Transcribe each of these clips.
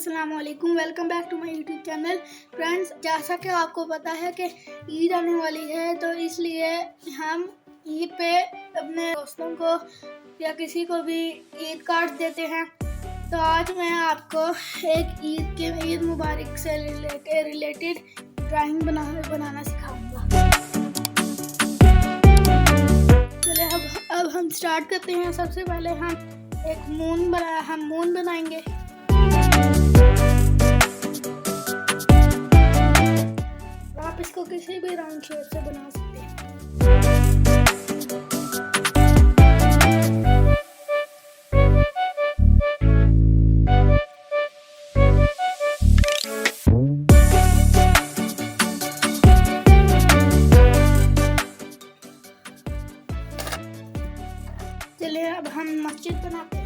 अस्सलाम वालेकुम, welcome back to my YouTube channel. Friends, जैसा कि आपको पता है कि ईद आने वाली है, तो इसलिए हम ईद पे अपने दोस्तों को या किसी को भी ईद कार्ड देते हैं। तो आज मैं आपको एक ईद मुबारक से रिलेटेड ड्राइंग बनाना सिखाऊंगा। चलिए अब हम स्टार्ट करते हैं। सबसे पहले हम एक मून बनाएंगे। आप इसको किसी भी राउंड शेप से बना सकते हैं। चलिए अब हम मस्जिद बनाते हैं।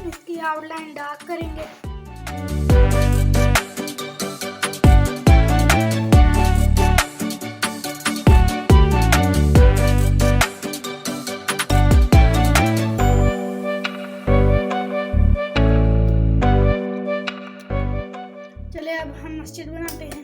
इसकी आउटलाइन डार्क करेंगे। चलिए अब हम मस्जिद बनाते हैं।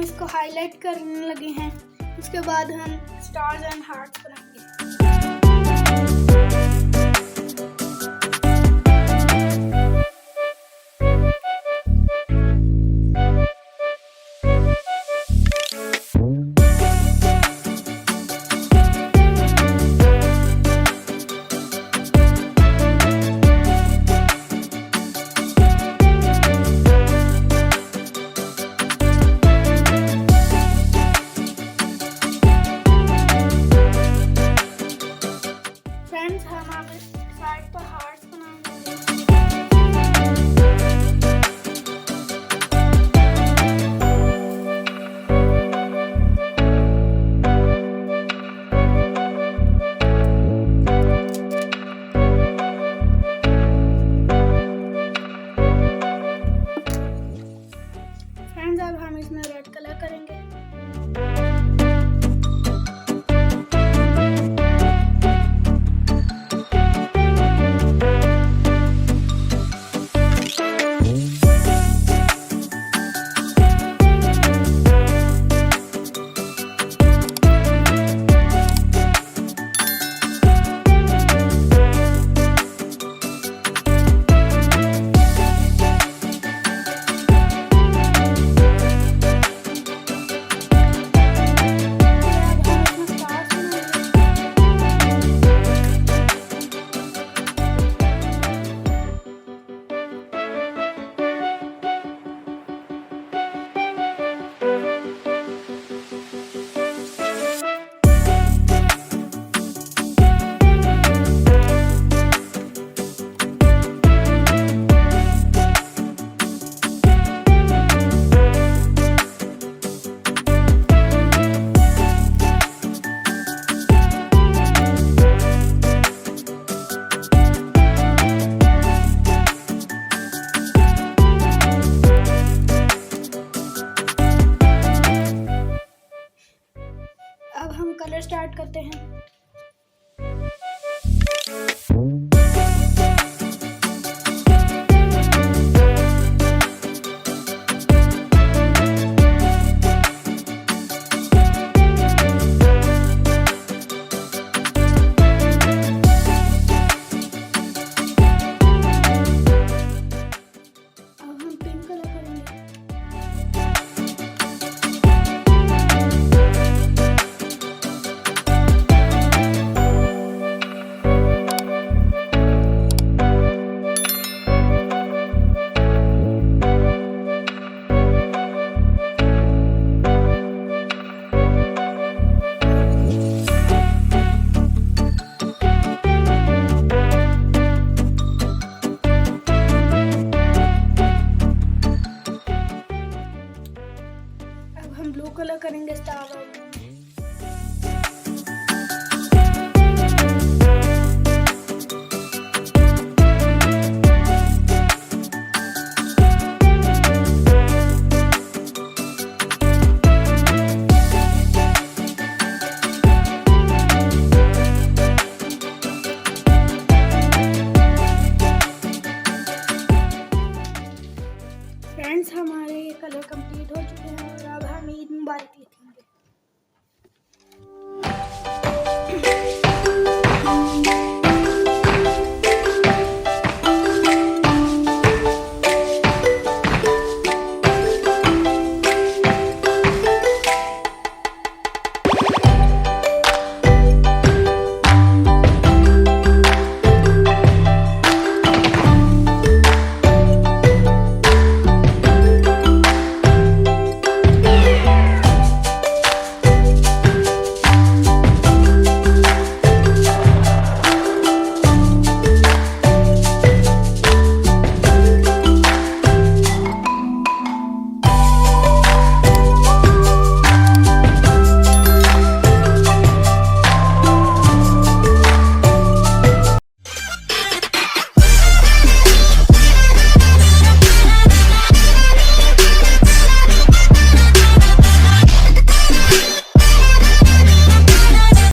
इसको हाईलाइट करने लगे हैं। उसके बाद हम स्टार्स एंड हार्ट्स बनाएंगे। साइड पर हार्ट्स बनाएंगे। फ्रेंड्स, अब हम इसमें रेड कलर करेंगे। कलर स्टार्ट करते हैं। हम ब्लू कलर करेंगे स्टार वाले में। फ्रेंड्स, हमारे ये कलर कंप्लीट हो चुके हैं और अब हम ईद मुबारक